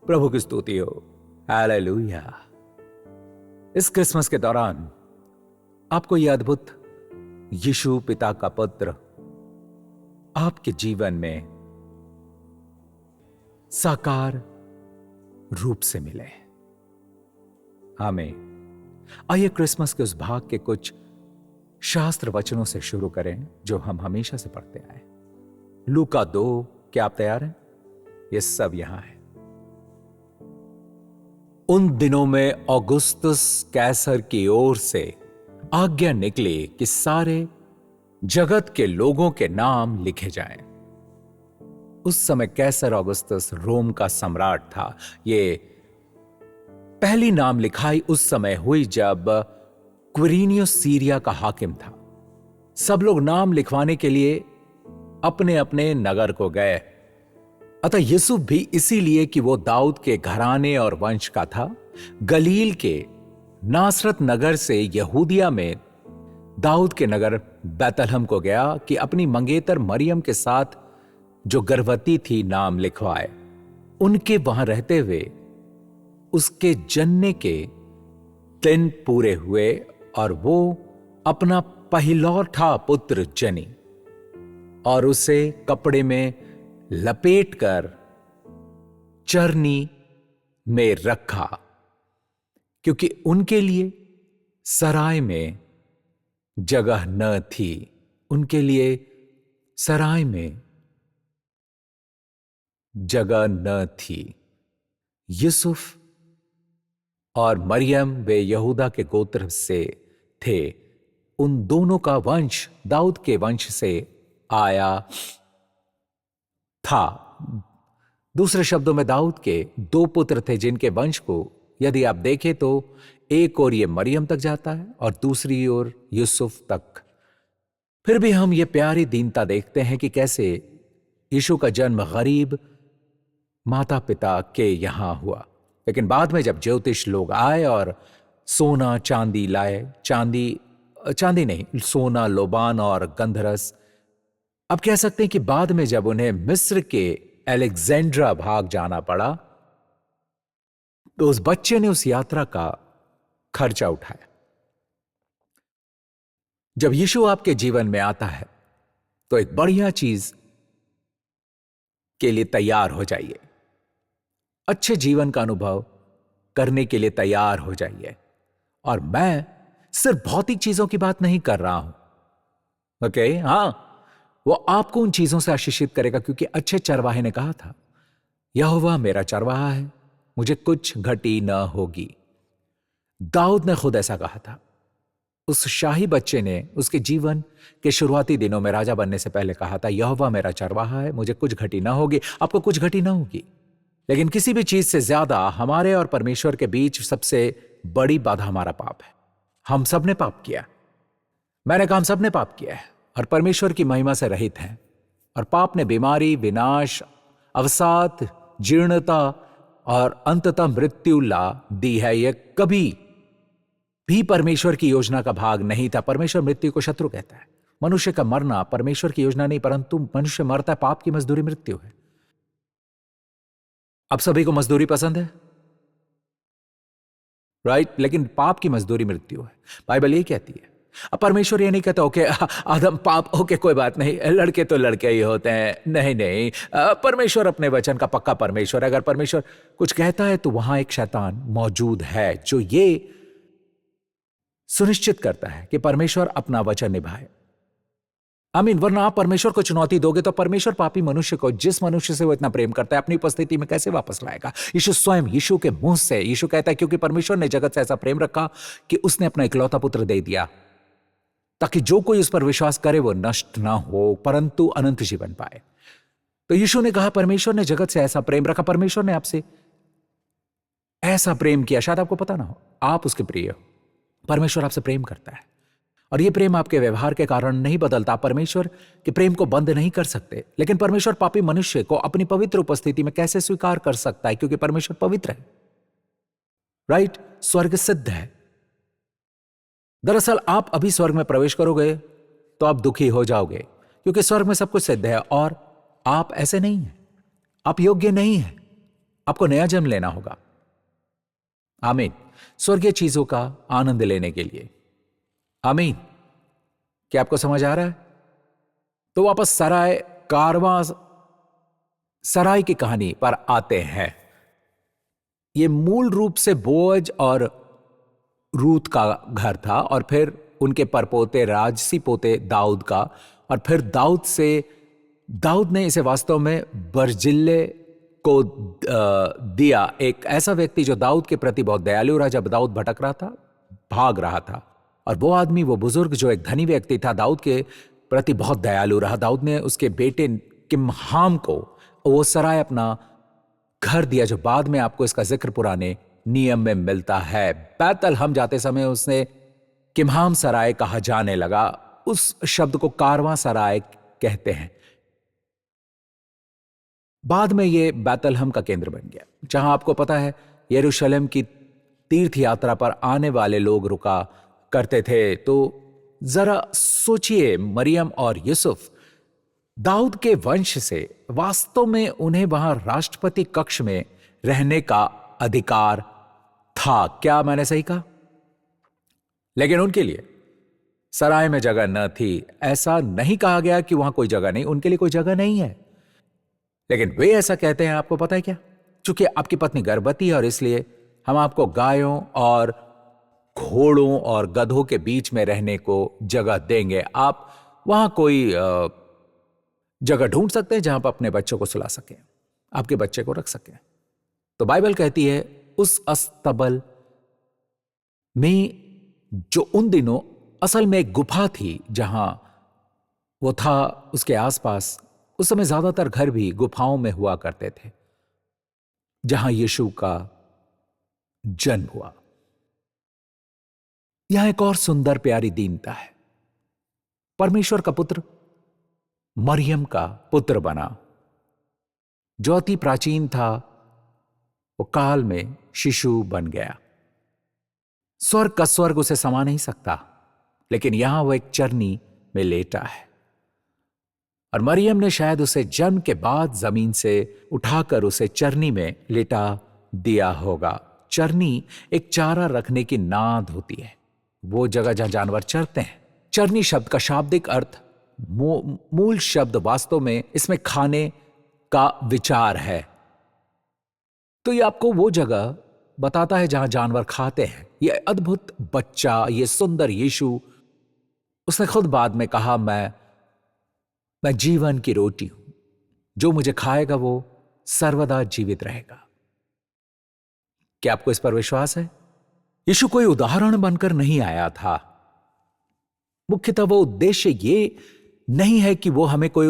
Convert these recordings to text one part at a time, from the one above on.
प्रभु की स्तुति हो। हालेलुया। इस क्रिसमस के दौरान आपको यह अद्भुत यीशु पिता का पुत्र आपके जीवन में साकार रूप से मिले। आमीन। आइए क्रिसमस के उस भाग के कुछ शास्त्र वचनों से शुरू करें जो हम हमेशा से पढ़ते आए। लूका 2। क्या आप तैयार हैं? ये सब यहां है। उन दिनों में औगुस्तुस कैसर की ओर से आज्ञा निकली कि सारे जगत के लोगों के नाम लिखे जाएं। उस समय कैसर औगुस्तुस रोम का सम्राट था। ये पहली नाम लिखाई उस समय हुई जब क्विरिनियुस सीरिया का हाकिम था। सब लोग नाम लिखवाने के लिए अपने अपने नगर को गए। अतः यूसुफ भी इसीलिए कि वो दाऊद के घराने और वंश का था, गलील के नासरत नगर से यहूदिया में दाऊद के नगर बैतलहम को गया कि अपनी मंगेतर मरियम के साथ जो गर्भवती थी नाम लिखवाए। उनके वहां रहते हुए उसके जन्ने के दिन पूरे हुए और वो अपना पहिलौठा पुत्र जनी और उसे कपड़े में लपेटकर चरनी में रखा, क्योंकि उनके लिए सराय में जगह न थी। उनके लिए सराय में जगह न थी। यूसुफ और मरियम वे यहूदा के गोत्र से थे। उन दोनों का वंश दाऊद के वंश से आया था। दूसरे शब्दों में दाऊद के 2 पुत्र थे जिनके वंश को यदि आप देखें तो एक ओर ये मरियम तक जाता है और दूसरी ओर यूसुफ तक। फिर भी हम ये प्यारी दीनता देखते हैं कि कैसे यीशु का जन्म गरीब माता पिता के यहां हुआ। लेकिन बाद में जब ज्योतिष लोग आए और सोना चांदी लाए, चांदी नहीं, सोना, लोबान और गंधरस, अब कह सकते हैं कि बाद में जब उन्हें मिस्र के अलेक्जेंड्रा भाग जाना पड़ा तो उस बच्चे ने उस यात्रा का खर्चा उठाया। जब यीशु आपके जीवन में आता है तो एक बढ़िया चीज के लिए तैयार हो जाइए। अच्छे जीवन का अनुभव करने के लिए तैयार हो जाइए। और मैं सिर्फ भौतिक चीजों की बात नहीं कर रहा हूं। ओके, हां, वो आपको उन चीजों से आशीषित करेगा, क्योंकि अच्छे चरवाहे ने कहा था, यहोवा मेरा चरवाहा है, मुझे कुछ घटी न होगी। दाऊद ने खुद ऐसा कहा था। उस शाही बच्चे ने उसके जीवन के शुरुआती दिनों में राजा बनने से पहले कहा था, यहोवा मेरा चरवाहा है, मुझे कुछ घटी ना होगी। आपको कुछ घटी ना होगी। लेकिन किसी भी चीज से ज्यादा हमारे और परमेश्वर के बीच सबसे बड़ी बाधा हमारा पाप है। हम सब ने पाप किया। मैंने कहा हम सब ने पाप किया है और परमेश्वर की महिमा से रहित हैं। और पाप ने बीमारी, विनाश, अवसाद, जीर्णता और अंततः मृत्यु ला दी है। यह कभी भी परमेश्वर की योजना का भाग नहीं था। परमेश्वर मृत्यु को शत्रु कहता है। मनुष्य का मरना परमेश्वर की योजना नहीं, परंतु मनुष्य मरता है, पाप की मजदूरी मृत्यु है। अब सभी को मजदूरी पसंद है, राइट? लेकिन पाप की मजदूरी मृत्यु है। बाइबल ये कहती है। अब परमेश्वर ये नहीं कहता ओके आदम पाप, ओके कोई बात नहीं, लड़के तो लड़के ही होते हैं। नहीं नहीं, परमेश्वर अपने वचन का पक्का परमेश्वर है। अगर परमेश्वर कुछ कहता है तो वहां एक शैतान मौजूद है जो ये सुनिश्चित करता है कि परमेश्वर अपना वचन निभाए। वरना आप परमेश्वर को चुनौती दोगे तो परमेश्वर पापी मनुष्य को, जिस मनुष्य से वो इतना प्रेम करता है, अपनी उपस्थिति में कैसे वापस लाएगा? यीशु स्वयं, यीशु के मुंह से यीशु कहता है, क्योंकि परमेश्वर ने जगत से ऐसा प्रेम रखा कि उसने अपना इकलौता पुत्र दे दिया, ताकि जो कोई उस पर विश्वास करे वो नष्ट ना हो परंतु अनंत जीवन पाए। तो यीशु ने कहा परमेश्वर ने जगत से ऐसा प्रेम रखा। परमेश्वर ने आपसे ऐसा प्रेम किया, शायद आपको पता ना हो, आप उसके प्रिय हो। परमेश्वर आपसे प्रेम करता है और यह प्रेम आपके व्यवहार के कारण नहीं बदलता। परमेश्वर के प्रेम को बंद नहीं कर सकते। लेकिन परमेश्वर पापी मनुष्य को अपनी पवित्र उपस्थिति में कैसे स्वीकार कर सकता है? क्योंकि परमेश्वर पवित्र है, राइट? स्वर्ग सिद्ध है। दरअसल आप अभी स्वर्ग में प्रवेश करोगे तो आप दुखी हो जाओगे, क्योंकि स्वर्ग में सब कुछ सिद्ध है और आप ऐसे नहीं हैं, आप योग्य नहीं हैं। आपको नया जन्म लेना होगा। आमीन। स्वर्गीय चीजों का आनंद लेने के लिए। आमीन। क्या आपको समझ आ रहा है? तो वापस सराय की कहानी पर आते हैं। ये मूल रूप से बोअज और रूत का घर था, और फिर उनके परपोते राजसी पोते दाऊद का, और फिर दाऊद ने इसे वास्तव में बर्जिल्ले को दिया, एक ऐसा व्यक्ति जो दाऊद के प्रति बहुत दयालु रहा जब दाऊद भटक रहा था, भाग रहा था। और वो आदमी, वो बुजुर्ग जो एक धनी व्यक्ति था, दाऊद के प्रति बहुत दयालु रहा। दाऊद ने उसके बेटे किमहाम को वो सराय अपना घर दिया, जो बाद में आपको इसका जिक्र पुराने नियम में मिलता है। बैतलहम जाते समय उसने किमहाम सराय कहा जाने लगा। उस शब्द को कारवां सराय कहते हैं। बाद में यह बैतलहम का केंद्र बन गया, जहां आपको पता है यरूशलेम की तीर्थ यात्रा पर आने वाले लोग रुका करते थे। तो जरा सोचिए, मरियम और यूसुफ, दाऊद के वंश से, वास्तव में उन्हें वहां राष्ट्रपति कक्ष में रहने का अधिकार था। क्या मैंने सही कहा? लेकिन उनके लिए सराय में जगह न थी। ऐसा नहीं कहा गया कि वहां कोई जगह नहीं, उनके लिए कोई जगह नहीं है। लेकिन वे ऐसा कहते हैं, आपको पता है क्या? चूंकि आपकी पत्नी गर्भवती है और इसलिए हम आपको गायों और घोड़ों और गधों के बीच में रहने को जगह देंगे। आप वहां कोई जगह ढूंढ सकते हैं जहां पर अपने बच्चों को सुला सकें, आपके बच्चे को रख सकें। तो बाइबल कहती है उस अस्तबल में, जो उन दिनों असल में एक गुफा थी जहां वो था, उसके आसपास उस समय ज्यादातर घर भी गुफाओं में हुआ करते थे, जहां यीशु का जन्म हुआ। यहां एक और सुंदर प्यारी दीनता है। परमेश्वर का पुत्र मरियम का पुत्र बना, जो अति प्राचीन था, वो काल में शिशु बन गया। स्वर्ग का स्वर्ग उसे समा नहीं सकता, लेकिन यहां वो एक चरनी में लेटा है। और मरियम ने शायद उसे जन्म के बाद जमीन से उठाकर उसे चरनी में लेटा दिया होगा। चरनी एक चारा रखने की नाद होती है, वो जगह जहां जानवर चरते हैं। चरनी शब्द का शाब्दिक अर्थ, मूल शब्द वास्तव में इसमें खाने का विचार है। तो ये आपको वो जगह बताता है जहां जानवर खाते हैं। ये अद्भुत बच्चा, ये सुंदर यीशु, उसने खुद बाद में कहा, मैं जीवन की रोटी हूं, जो मुझे खाएगा वो सर्वदा जीवित रहेगा। क्या आपको इस पर विश्वास है? यीशु कोई उदाहरण बनकर नहीं आया था। मुख्यतः वो उद्देश्य ये नहीं है कि वो हमें कोई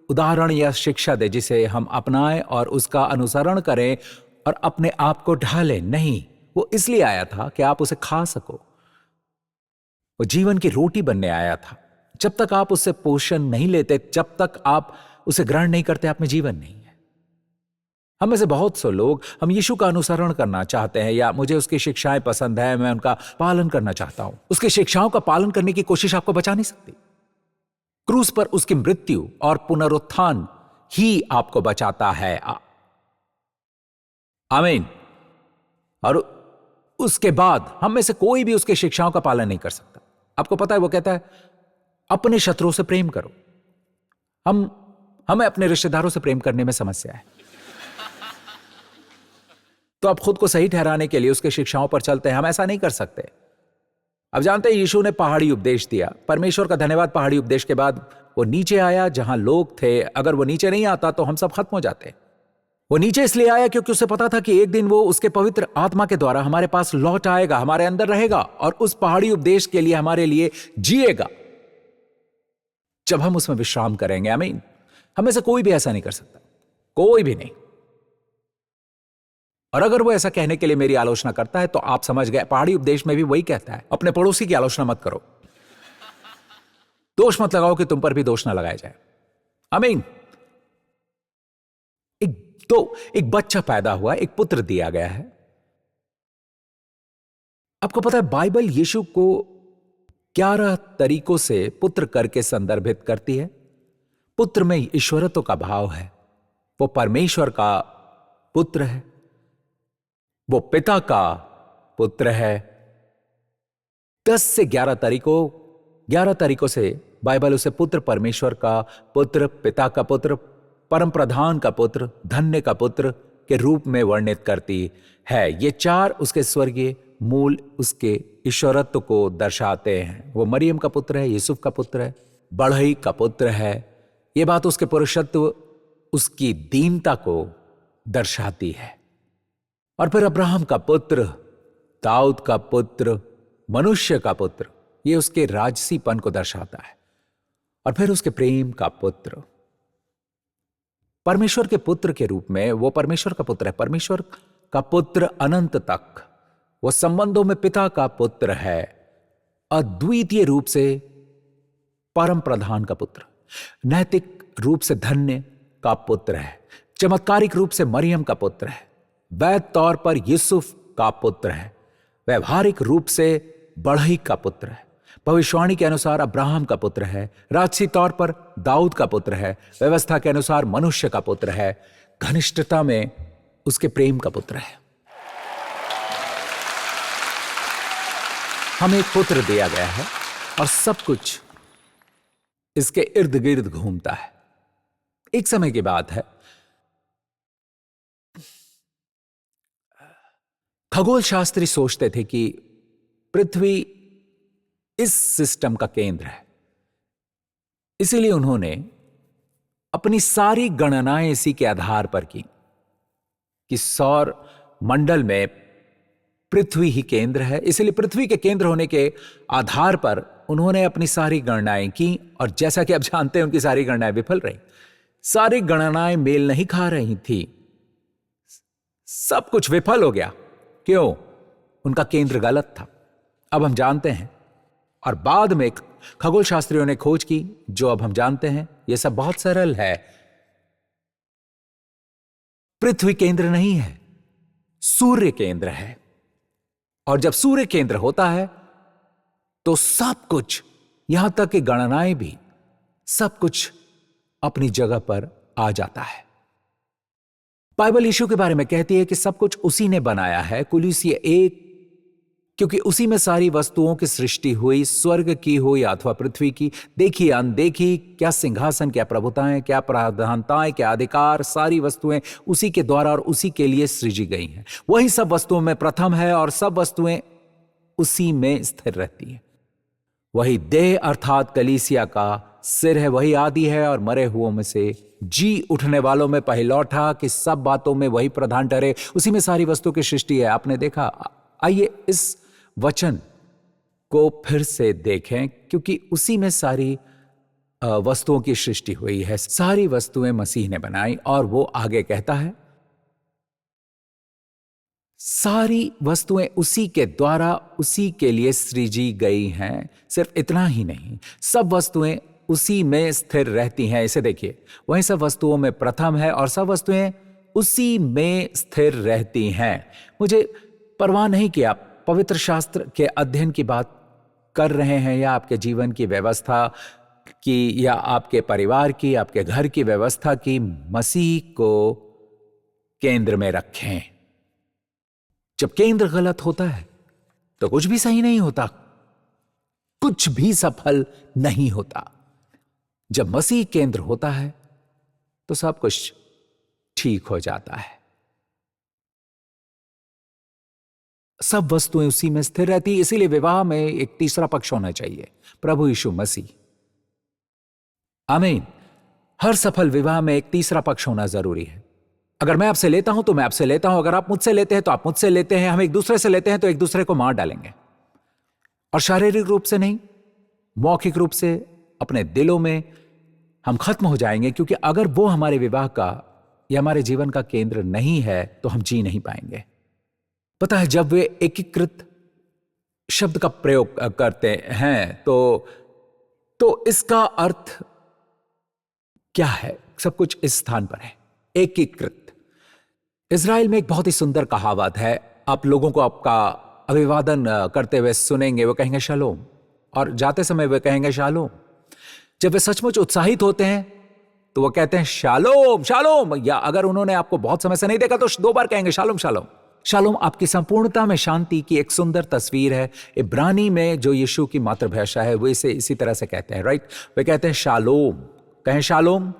उदाहरण या शिक्षा दे जिसे हम अपनाएं और उसका अनुसरण करें और अपने आप को ढालें। नहीं, वो इसलिए आया था कि आप उसे खा सको। वो जीवन की रोटी बनने आया था। जब तक आप उससे पोषण नहीं लेते, जब तक आप उसे ग्रहण नहीं करते, आप में जीवन नहीं है। हम में से बहुत से लोग, हम यीशु का अनुसरण करना चाहते हैं, या मुझे उसकी शिक्षाएं पसंद है, मैं उनका पालन करना चाहता हूं। उसकी शिक्षाओं का पालन करने की कोशिश आपको बचा नहीं सकती। क्रूस पर उसकी मृत्यु और पुनरुत्थान ही आपको बचाता है। आमीन। और उसके बाद हम में से कोई भी उसकी शिक्षाओं का पालन नहीं कर सकता। आपको पता है, वो कहता है अपने शत्रुओं से प्रेम करो। हमें अपने रिश्तेदारों से प्रेम करने में समस्या है। तो आप खुद को सही ठहराने के लिए उसके शिक्षाओं पर चलते हैं। हम ऐसा नहीं कर सकते। अब जानते हैं, यीशु ने पहाड़ी उपदेश दिया। परमेश्वर का धन्यवाद, पहाड़ी उपदेश के बाद वो नीचे आया जहां लोग थे। अगर वो नीचे नहीं आता तो हम सब खत्म हो जाते। वो नीचे इसलिए आया क्योंकि उसे पता था कि एक दिन वो उसके पवित्र आत्मा के द्वारा हमारे पास लौट आएगा, हमारे अंदर रहेगा और उस पहाड़ी उपदेश के लिए हमारे लिए जिएगा, जब हम उसमें विश्राम करेंगे। आमीन। हमें से कोई भी ऐसा नहीं कर सकता, कोई भी नहीं। और अगर वो ऐसा कहने के लिए मेरी आलोचना करता है तो आप समझ गए, पहाड़ी उपदेश में भी वही कहता है, अपने पड़ोसी की आलोचना मत करो, दोष मत लगाओ कि तुम पर भी दोष ना लगाया जाए। आमीन। एक बच्चा पैदा हुआ, एक पुत्र दिया गया है। आपको पता है, बाइबल यीशु को 11 तरीकों से पुत्र करके संदर्भित करती है। पुत्र में ईश्वरत्व का भाव है, वो परमेश्वर का पुत्र है, वो पिता का पुत्र है। 10 से 11 तरीकों से बाइबल उसे पुत्र, परमेश्वर का पुत्र, पिता का पुत्र, परम प्रधान का पुत्र, धन्य का पुत्र के रूप में वर्णित करती है। ये 4 उसके स्वर्गीय मूल उसके ईश्वरत्व को दर्शाते हैं। वो मरियम का पुत्र है, यूसुफ का पुत्र है, बढ़ई का पुत्र है। ये बात उसके पुरुषत्व, उसकी दीनता को दर्शाती है। और फिर अब्राहम का पुत्र, दाऊद का पुत्र, मनुष्य का पुत्र, ये उसके राजसीपन को दर्शाता है। और फिर उसके प्रेम का पुत्र, परमेश्वर के पुत्र के रूप में वो परमेश्वर का पुत्र है। परमेश्वर का पुत्र अनंत तक, वो संबंधों में पिता का पुत्र है। अद्वितीय रूप से परम प्रधान का पुत्र, नैतिक रूप से धन्य का पुत्र है, चमत्कारिक रूप से मरियम का पुत्र है, वैध तौर पर यूसुफ का पुत्र है, व्यवहारिक रूप से बढ़ई का पुत्र है, भविष्यवाणी के अनुसार अब्राहम का पुत्र है, राजसी तौर पर दाऊद का पुत्र है, व्यवस्था के अनुसार मनुष्य का पुत्र है, घनिष्ठता में उसके प्रेम का पुत्र है। हमें एक पुत्र दिया गया है और सब कुछ इसके इर्द गिर्द घूमता है। एक समय की बात है, खगोल शास्त्री सोचते थे कि पृथ्वी इस सिस्टम का केंद्र है। इसीलिए उन्होंने अपनी सारी गणनाएं इसी के आधार पर की कि सौर मंडल में पृथ्वी ही केंद्र है। इसलिए पृथ्वी के केंद्र होने के आधार पर उन्होंने अपनी सारी गणनाएं की, और जैसा कि आप जानते हैं उनकी सारी गणनाएं विफल रही। सारी गणनाएं मेल नहीं खा रही थी, सब कुछ विफल हो गया। क्यों? उनका केंद्र गलत था। अब हम जानते हैं, और बाद में खगोल शास्त्रियों ने खोज की, जो अब हम जानते हैं। यह सब बहुत सरल है। पृथ्वी केंद्र नहीं है, सूर्य केंद्र है। और जब सूर्य केंद्र होता है तो सब कुछ, यहां तक कि गणनाएं भी, सब कुछ अपनी जगह पर आ जाता है। बाइबल यीशु के बारे में कहती है कि सब कुछ उसी ने बनाया है, कुलुस्सी 1, क्योंकि उसी में सारी वस्तुओं की सृष्टि हुई, स्वर्ग की हो या अथवा पृथ्वी की, देखी अनदेखी, क्या सिंहासन, क्या प्रभुताएं, क्या प्रधानताएं, क्या अधिकार, सारी वस्तुएं उसी के द्वारा और उसी के लिए सृजी गई हैं। वही सब वस्तुओं में प्रथम है और सब वस्तुएं उसी में स्थिर रहती हैं। वही देह अर्थात कलीसिया का सिर है, वही आदि है और मरे हुओं में से जी उठने वालों में पहिलौठा, कि सब बातों में वही प्रधान ठहरे। उसी में सारी वस्तुओं की सृष्टि है। आपने देखा। आइए इस वचन को फिर से देखें, क्योंकि उसी में सारी वस्तुओं की सृष्टि हुई है। सारी वस्तुएं मसीह ने बनाई। और वो आगे कहता है, सारी वस्तुएं उसी के द्वारा उसी के लिए सृजी गई हैं। सिर्फ इतना ही नहीं, सब वस्तुएं उसी में स्थिर रहती हैं। इसे देखिए, वही सब वस्तुओं में प्रथम है और सब वस्तुएं उसी में स्थिर रहती हैं। मुझे परवाह नहीं कि आप पवित्र शास्त्र के अध्ययन की बात कर रहे हैं, या आपके जीवन की व्यवस्था की, या आपके परिवार की, आपके घर की व्यवस्था की। मसीह को केंद्र में रखें। जब केंद्र गलत होता है तो कुछ भी सही नहीं होता, कुछ भी सफल नहीं होता। जब मसीह केंद्र होता है तो सब कुछ ठीक हो जाता है। सब वस्तुएं उसी में स्थिर रहती। इसीलिए विवाह में एक तीसरा पक्ष होना चाहिए, प्रभु यीशु मसीह। आमीन। हर सफल विवाह में एक तीसरा पक्ष होना जरूरी है। अगर मैं आपसे लेता हूं तो मैं आपसे लेता हूं, अगर आप मुझसे लेते हैं तो आप मुझसे लेते हैं, हम एक दूसरे से लेते हैं तो एक दूसरे को मार डालेंगे। और शारीरिक रूप से नहीं, मौखिक रूप से अपने दिलों में हम खत्म हो जाएंगे, क्योंकि अगर वो हमारे विवाह का या हमारे जीवन का केंद्र नहीं है तो हम जी नहीं पाएंगे। पता है, जब वे एकीकृत शब्द का प्रयोग करते हैं तो इसका अर्थ क्या है? सब कुछ इस स्थान पर है, एकीकृत। इज़राइल में एक बहुत ही सुंदर कहावत है। आप लोगों को आपका अभिवादन करते हुए सुनेंगे, वो कहेंगे शालोम, और जाते समय वे कहेंगे शालोम। जब वे सचमुच उत्साहित होते हैं तो वो कहते हैं शालोम शालोम, या अगर उन्होंने आपको बहुत समय से नहीं देखा तो 2 बार कहेंगे शालोम शालोम। शालोम आपकी संपूर्णता में शांति की एक सुंदर तस्वीर है। इब्रानी में जो यीशु की मातृभाषा है वो इसे इसी तरह से कहते हैं, राइट? वे कहते हैं शालोम। कहें शालोम।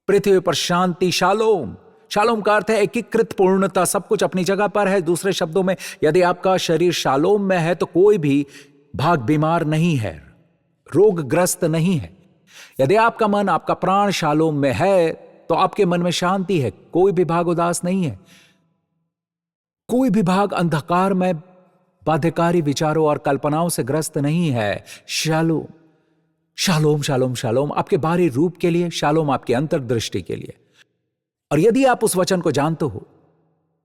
पृथ्वी पर शांति, शालोम। शालोम का अर्थ है एकीकृत पूर्णता, सब कुछ अपनी जगह पर है। दूसरे शब्दों में, यदि आपका शरीर शालोम में है तो कोई भी भाग बीमार नहीं है, रोगग्रस्त नहीं है। यदि आपका मन, आपका प्राण शालोम में है तो आपके मन में शांति है, कोई भी भाग उदास नहीं है, कोई भी भाग अंधकार में बाध्यकारी विचारों और कल्पनाओं से ग्रस्त नहीं है। शालोम, शालोम, शालोम, शालोम आपके बाहरी रूप के लिए, शालोम आपकी अंतर्दृष्टि के लिए। और यदि आप उस वचन को जानते हो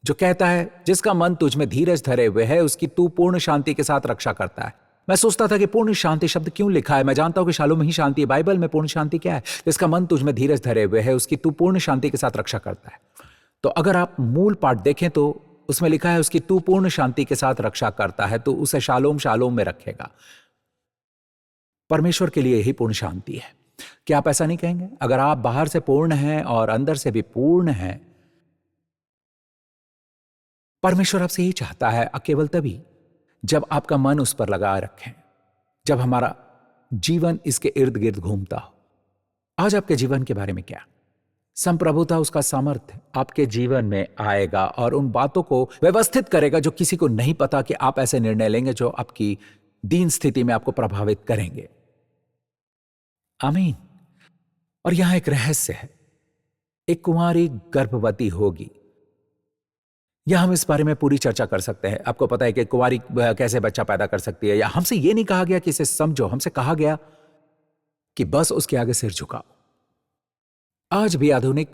जो कहता है जिसका मन तुझ में धीरज धरे हुए है उसकी तू पूर्ण शांति के साथ रक्षा करता है। मैं सोचता था कि पूर्ण शांति शब्द क्यों लिखा है। मैं जानता हूं कि शालोम ही शांति है। बाइबल में पूर्ण शांति क्या है? जिसका मन तुझ में धीरज धरे हुए है उसकी तू पूर्ण शांति के साथ रक्षा करता है। तो अगर आप मूल पाठ देखें तो उसमें लिखा है उसकी तू पूर्ण शांति के साथ रक्षा करता है, तो उसे शालोम शालोम में रखेगा। परमेश्वर के लिए यही पूर्ण शांति है। क्या आप ऐसा नहीं कहेंगे? अगर आप बाहर से पूर्ण हैं और अंदर से भी पूर्ण हैं, परमेश्वर आपसे यही चाहता है, केवल तभी जब आपका मन उस पर लगा रखें, जब हमारा जीवन इसके इर्द गिर्द घूमता हो। आज आपके जीवन के बारे में क्या? संप्रभुता, उसका सामर्थ्य आपके जीवन में आएगा और उन बातों को व्यवस्थित करेगा जो किसी को नहीं पता कि आप ऐसे निर्णय लेंगे जो आपकी दीन स्थिति में आपको प्रभावित करेंगे। आमीन। और यहां एक रहस्य है। एक कुंवारी गर्भवती होगी। या हम इस बारे में पूरी चर्चा कर सकते हैं। आपको पता है कि कुंवारी कैसे बच्चा पैदा कर सकती है। या हमसे यह नहीं कहा गया कि इसे समझो, हमसे कहा गया कि बस उसके आगे सिर झुकाओ। आज भी आधुनिक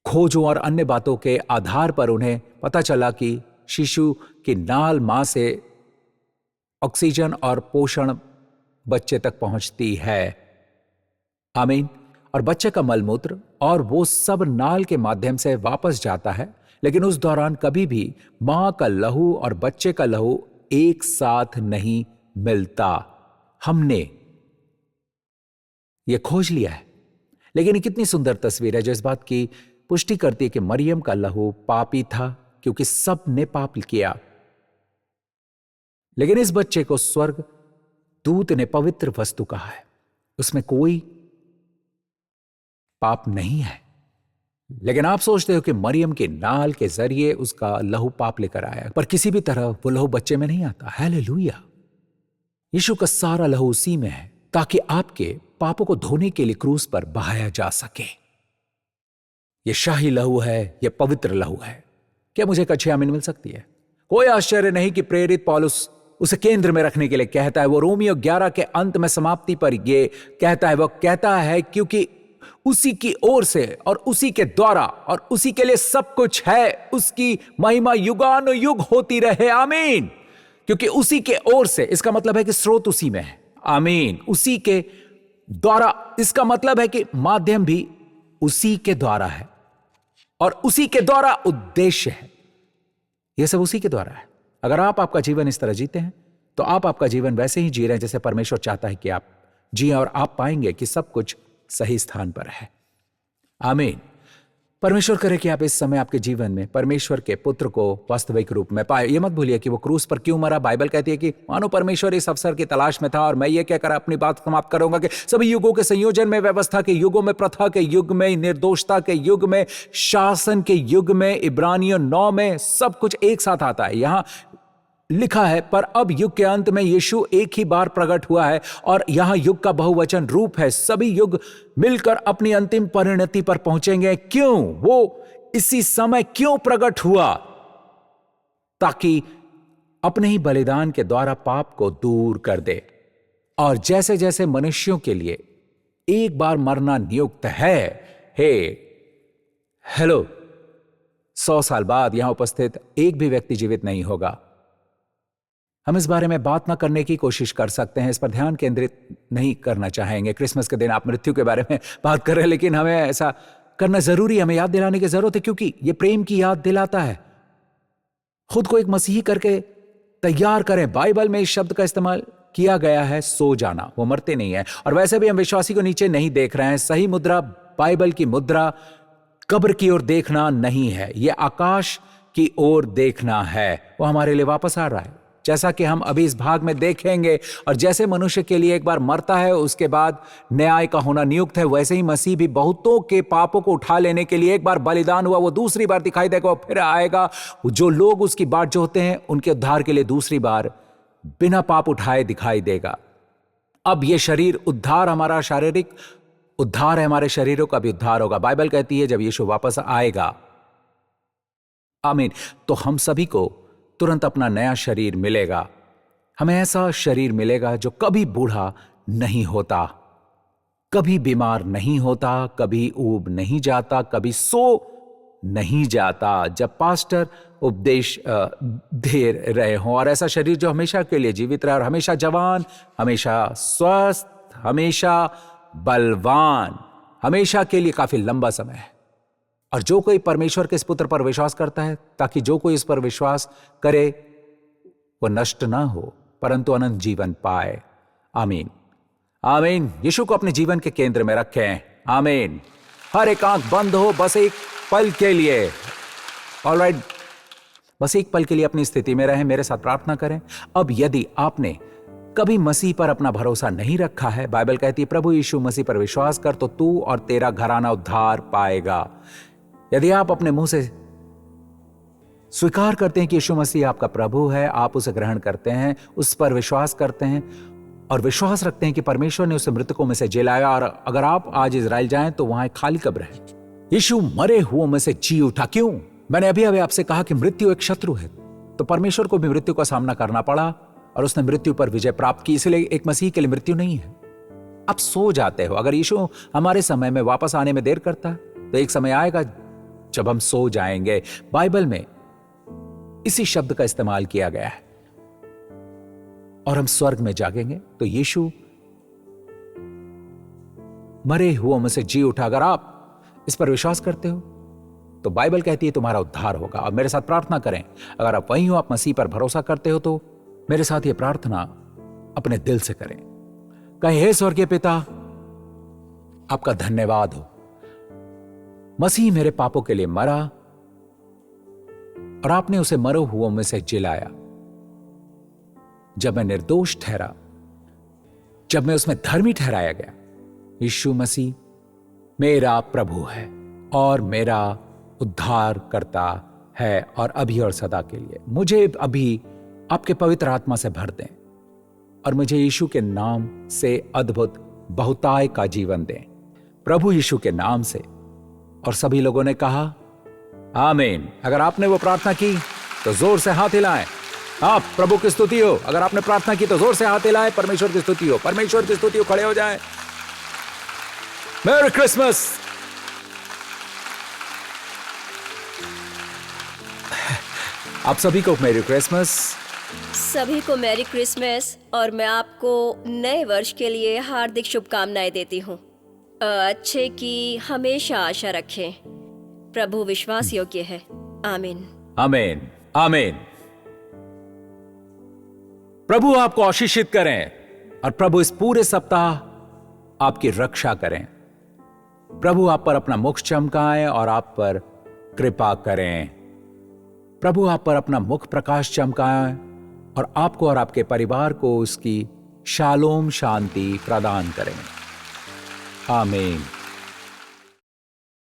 खोजों और अन्य बातों के आधार पर उन्हें पता चला कि शिशु की नाल मां से ऑक्सीजन और पोषण बच्चे तक पहुंचती है। आमीन। और बच्चे का मलमूत्र और वो सब नाल के माध्यम से वापस जाता है, लेकिन उस दौरान कभी भी मां का लहू और बच्चे का लहू एक साथ नहीं मिलता। हमने ये खोज लिया है। लेकिन कितनी सुंदर तस्वीर है जो इस बात की पुष्टि करती है कि मरियम का लहू पापी था क्योंकि सब ने पाप किया, लेकिन इस बच्चे को स्वर्ग दूत ने पवित्र वस्तु कहा है। उसमें कोई पाप नहीं है। लेकिन आप सोचते हो कि मरियम के नाल के जरिए उसका लहू पाप लेकर आया, पर किसी भी तरह वो लहू बच्चे में नहीं आता। हालेलुया। यीशु का सारा लहू उसी में है ताकि आपके पापों को धोने के लिए क्रूस पर बहाया जा सके। यह शाही लहू है, यह पवित्र लहू है। क्या मुझे एक अच्छी आमीन मिल सकती है? कोई आश्चर्य नहीं कि प्रेरित पौलुस उसे केंद्र में रखने के लिए कहता है। वो रोमियो 11 के अंत में समाप्ति पर ये कहता है। वो कहता है क्योंकि उसी की ओर से और उसी के द्वारा और उसी के लिए सब कुछ है, उसकी महिमा युगानुयुग होती रहे। आमीन। क्योंकि उसी के ओर से, इसका मतलब है कि स्रोत उसी में है। आमीन। उसी के द्वारा, इसका मतलब है कि माध्यम भी उसी के द्वारा है और उसी के द्वारा उद्देश्य है। यह सब उसी के द्वारा है। अगर आप आपका जीवन इस तरह जीते हैं तो आप आपका जीवन वैसे ही जी रहे हैं जैसे परमेश्वर चाहता है कि आप जिए, और आप पाएंगे कि सब कुछ सही स्थान पर है। आमीन। परमेश्वर करे कि आप इस समय आपके जीवन में परमेश्वर के पुत्र को वास्तविक रूप में पाए। ये मत भूलिए कि वो क्रूस पर क्यों मरा। बाइबल कहती है कि मानो परमेश्वर इस अवसर की तलाश में था। और मैं ये कहकर अपनी बात समाप्त करूंगा कि सभी युगों के संयोजन में, व्यवस्था के युगों में, प्रथा के युग में, निर्दोषता के युग में, शासन के युग में, इब्रानियों 9 में सब कुछ एक साथ आता है। यहां लिखा है, पर अब युग के अंत में यीशु एक ही बार प्रकट हुआ है। और यहां युग का बहुवचन रूप है। सभी युग मिलकर अपनी अंतिम परिणति पर पहुंचेंगे। क्यों? वो इसी समय क्यों प्रकट हुआ? ताकि अपने ही बलिदान के द्वारा पाप को दूर कर दे। और जैसे जैसे मनुष्यों के लिए एक बार मरना नियुक्त है, हेलो, 100 साल बाद यहां उपस्थित एक भी व्यक्ति जीवित नहीं होगा। हम इस बारे में बात ना करने की कोशिश कर सकते हैं, इस पर ध्यान केंद्रित नहीं करना चाहेंगे। क्रिसमस के दिन आप मृत्यु के बारे में बात कर रहे हैं, लेकिन हमें ऐसा करना जरूरी है। हमें याद दिलाने की जरूरत है, क्योंकि यह प्रेम की याद दिलाता है। खुद को एक मसीही करके तैयार करें। बाइबल में इस शब्द का इस्तेमाल किया गया है, सो जाना। वो मरते नहीं है। और वैसे भी हम विश्वासी को नीचे नहीं देख रहे हैं। सही मुद्रा, बाइबल की मुद्रा, कब्र की ओर देखना नहीं है। यह आकाश की ओर देखना है, वो हमारे लिए वापस आ रहा है, जैसा कि हम अभी इस भाग में देखेंगे। और जैसे मनुष्य के लिए एक बार मरता है, उसके बाद न्याय का होना नियुक्त है, वैसे ही मसीह भी बहुतों के पापों को उठा लेने के लिए एक बार बलिदान हुआ, वो दूसरी बार दिखाई देगा, वो फिर आएगा। जो लोग उसकी बाट जोहते हैं, उनके उद्धार के लिए दूसरी बार बिना पाप उठाए दिखाई देगा। अब ये शरीर उद्धार, हमारा शारीरिक उद्धार है, हमारे शरीरों का भी उद्धार होगा। बाइबल कहती है जब यीशु वापस आएगा, आमीन, तो हम सभी को तुरंत अपना नया शरीर मिलेगा। हमें ऐसा शरीर मिलेगा जो कभी बूढ़ा नहीं होता, कभी बीमार नहीं होता, कभी ऊब नहीं जाता, कभी सो नहीं जाता जब पास्टर उपदेश दे रहे हों। और ऐसा शरीर जो हमेशा के लिए जीवित रहे और हमेशा जवान, हमेशा स्वस्थ, हमेशा बलवान, हमेशा के लिए काफी लंबा समय है। और जो कोई परमेश्वर के इस पुत्र पर विश्वास करता है, ताकि जो कोई इस पर विश्वास करे वो नष्ट ना हो परंतु अनंत जीवन पाए। आमीन, आमीन। यीशु को अपने जीवन के केंद्र में रखें। आमीन। हर एक आंख बंद हो बस एक पल के लिए। ऑलराइट, बस एक पल के लिए अपनी स्थिति में रहें, मेरे साथ प्रार्थना करें। अब यदि आपने कभी मसीह पर अपना भरोसा नहीं रखा है, बाइबल कहती है प्रभु यीशु मसीह पर विश्वास कर तो तू और तेरा घराना उद्धार पाएगा। यदि आप अपने मुंह से स्वीकार करते हैं कि यीशु मसीह आपका प्रभु है, आप उसे ग्रहण करते हैं, उस पर विश्वास करते हैं और विश्वास रखते हैं कि परमेश्वर ने उसे मृतकों में से जिलाया, और अगर आप आज इजराइल जाएं तो वहां एक खाली कब्र है। यीशु मरे हुओं में से जी उठा। क्यों? मैंने अभी आपसे कहा कि मृत्यु एक शत्रु है, तो परमेश्वर को भी मृत्यु का सामना करना पड़ा और उसने मृत्यु पर विजय प्राप्त की। इसलिए एक मसीह के लिए मृत्यु नहीं है। आप सो जाते हो। अगर यीशु हमारे समय में वापस आने में देर करता है तो एक समय आएगा जब हम सो जाएंगे। बाइबल में इसी शब्द का इस्तेमाल किया गया है। और हम स्वर्ग में जागेंगे तो यीशु मरे हुओं में से जी उठा। अगर आप इस पर विश्वास करते हो तो बाइबल कहती है तुम्हारा उद्धार होगा। अब मेरे साथ प्रार्थना करें। अगर आप वहीं हो, आप मसीह पर भरोसा करते हो, तो मेरे साथ ये प्रार्थना अपने दिल से करें। कहें, हे स्वर्गीय पिता, आपका धन्यवाद हो, मसीह मेरे पापों के लिए मरा और आपने उसे मरे हुओं में से जिलाया। जब मैं निर्दोष ठहरा, जब मैं उसमें धर्मी ठहराया गया, यीशु मसीह मेरा प्रभु है और मेरा उद्धार करता है, और अभी और सदा के लिए। मुझे अभी आपके पवित्र आत्मा से भर दें और मुझे यीशु के नाम से अद्भुत बहुताय का जीवन दें, प्रभु यीशु के नाम से। और सभी लोगों ने कहा आमीन। अगर आपने वो प्रार्थना की तो जोर से हाथ हिलाएं। आप प्रभु की स्तुति हो। अगर आपने प्रार्थना की तो जोर से हाथ हिलाएं। परमेश्वर की स्तुति हो, परमेश्वर की स्तुति हो। खड़े हो जाएं। Merry Christmas. आप सभी को मैरी क्रिसमस। सभी को मैरी क्रिसमस। और मैं आपको नए वर्ष के लिए हार्दिक शुभकामनाएं देती हूँ। अच्छे की हमेशा आशा रखें। प्रभु विश्वास योग्य है। आमीन, आमीन, आमीन। प्रभु आपको आशीषित करें और प्रभु इस पूरे सप्ताह आपकी रक्षा करें। प्रभु आप पर अपना मुख चमकाएं और आप पर कृपा करें। प्रभु आप पर अपना मुख प्रकाश चमकाएं और आपको और आपके परिवार को उसकी शालोम शांति प्रदान करें। आमीन।